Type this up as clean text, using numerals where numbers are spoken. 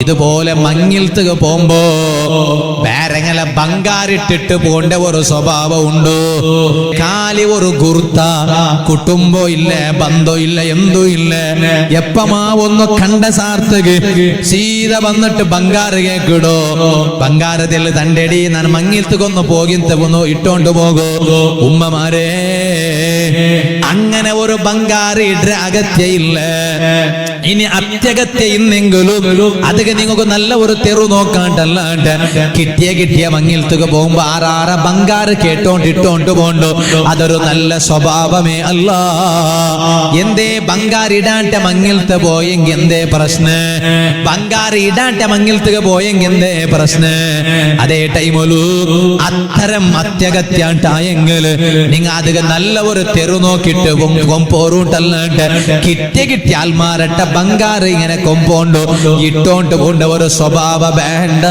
ഇതുപോലെ മങ്ങിൽത്തുക പോകുമ്പോ വേറെങ്ങനെ ബംഗാരിട്ടിട്ട് പോണ്ട ഒരു സ്വഭാവം ഉണ്ട്. കാലി ഒരു ഗുർത്ത കുട്ടുമ്പോ ഇല്ല, ബന്ധോ ഇല്ല, എന്തോ ഇല്ല. എപ്പമാ ഒന്ന് കണ്ട സാർത്തക് സീത വന്നിട്ട് ബംഗാറ് കേക്കിടോ. ബംഗാരത്തിൽ തണ്ടെടി ഞാൻ മങ്ങിൽത്തുകൊന്ന് പോകിന്നു ഇട്ടോണ്ട് പോകോ. ഉമ്മമാരെ അങ്ങനെ ഒരു ബംഗാറ് ഇട അകത്യയില്ല. ഇനി അത്യകത്യ ഇന്നെങ്കിലും അത് നിങ്ങൾക്ക് നല്ല ഒരു തെറു നോക്കാണ്ടല്ലാണ്ട് കിട്ടിയ മങ്ങിൽത്തുക പോകുമ്പോ ആറാറ ബംഗാറ് കേട്ടോണ്ട് ഇട്ടോണ്ട് പോണ്ടോ. അതൊരു നല്ല സ്വഭാവമേ അല്ല. എന്തേ ബംഗാറിടാണ്ട മങ്ങിൽത്ത് പോയെങ്കിൽ എന്തേ പ്രശ്നം? ബംഗാറ് ഇടാണ്ട മങ്ങിൽത്തുക പോയെങ്കിൽ എന്തേ പ്രശ്നം? അതേ ടൈമൊരു അത്തരം അത്യകത്യാണ്ടായെങ്കിൽ നിങ്ങൾ അത് നല്ല ഒരു തെറു നോക്കിട്ട് പോറൂട്ടല്ലാണ്ട് കിട്ടിയ ആൽമാരട്ട ബംഗാറ് ഇങ്ങനെ കൊമ്പോണ്ടോ ഇട്ടോണ്ട് പോണ്ട ഒരു സ്വഭാവ വേണ്ട.